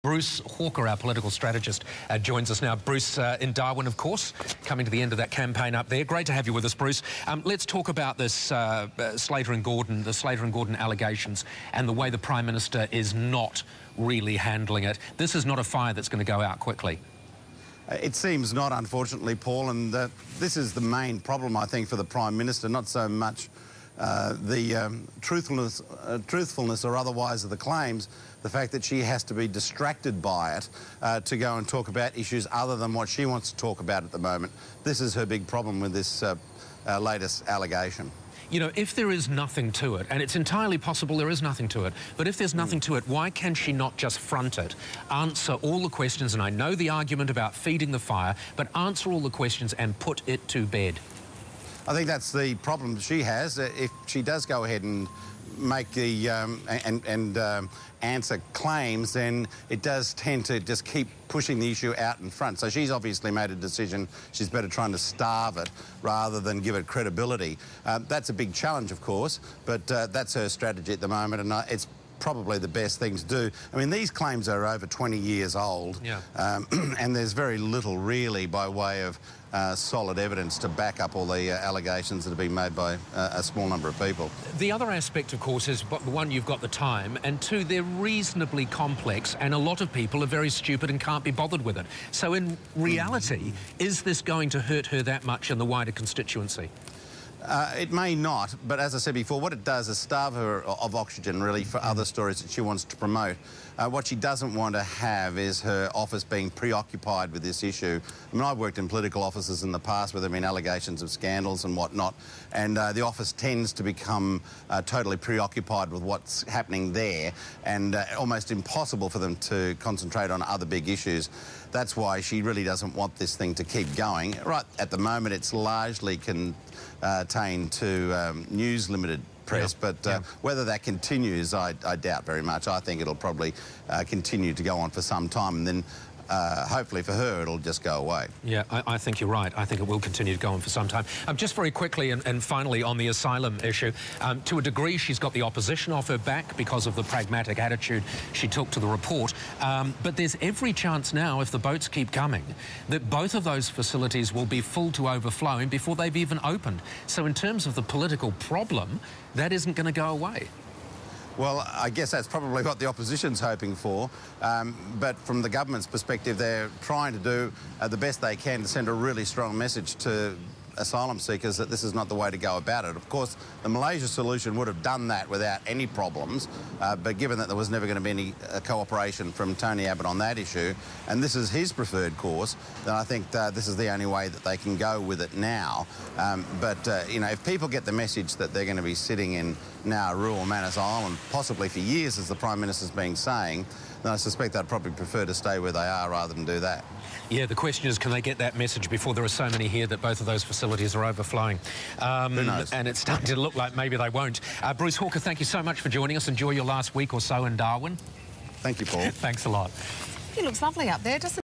Bruce Hawker, our political strategist, joins us now. Bruce, in Darwin, of course, coming to the end of that campaign up there. Great to have you with us, Bruce. Let's talk about this Slater and Gordon, the Slater and Gordon allegations and the way the Prime Minister is not really handling it. This is not a fire that's going to go out quickly. It seems not, unfortunately, Paul, and this is the main problem, I think, for the Prime Minister, not so much the truthfulness or otherwise of the claims, the fact that she has to be distracted by it to go and talk about issues other than what she wants to talk about at the moment. This is her big problem with this latest allegation. You know, if there is nothing to it, and it's entirely possible there is nothing to it, but if there's nothing to it, why can she not just front it, answer all the questions, and I know the argument about feeding the fire, but answer all the questions and put it to bed? I think that's the problem she has. If she does go ahead and make the answer claims, then it does tend to just keep pushing the issue out in front. So she's obviously made a decision. She's better trying to starve it rather than give it credibility. That's a big challenge, of course, but that's her strategy at the moment, and it's probably the best thing to do. I mean, these claims are over 20 years old, yeah. And there's very little really by way of solid evidence to back up all the allegations that have been made by a small number of people. The other aspect, of course, is one, you've got the time, and two, they're reasonably complex, and a lot of people are very stupid and can't be bothered with it. So in reality, is this going to hurt her that much in the wider constituency? It may not, but as I said before, what it does is starve her of oxygen, really, for other stories that she wants to promote. What she doesn't want to have is her office being preoccupied with this issue. I mean, I've worked in political offices in the past where there have been allegations of scandals and whatnot, and the office tends to become totally preoccupied with what's happening there, and almost impossible for them to concentrate on other big issues. That's why she really doesn't want this thing to keep going. Right at the moment, it's largely contained to News Limited press, but whether that continues, I doubt very much. I think it'll probably continue to go on for some time, and then hopefully for her it'll just go away. Yeah, I think you're right. I think it will continue to go on for some time. Just very quickly and finally on the asylum issue, to a degree she's got the opposition off her back because of the pragmatic attitude she took to the report, but there's every chance now, if the boats keep coming, that both of those facilities will be full to overflowing before they've even opened. So in terms of the political problem, that isn't going to go away. Well, I guess that's probably what the opposition's hoping for, but from the government's perspective, they're trying to do the best they can to send a really strong message to asylum seekers that this is not the way to go about it. Of course, the Malaysia solution would have done that without any problems, but given that there was never going to be any cooperation from Tony Abbott on that issue, and this is his preferred course, then I think this is the only way that they can go with it now. You know, if people get the message that they're going to be sitting in Nauru, Manus Island, possibly for years, as the Prime Minister's been saying, then I suspect they'd probably prefer to stay where they are rather than do that. Yeah, the question is, can they get that message before there are so many here that both of those facilities are overflowing? Who knows? And it's starting to look like maybe they won't. Bruce Hawker, thank you so much for joining us. Enjoy your last week or so in Darwin. Thank you, Paul. Thanks a lot. It looks lovely up there, doesn't it?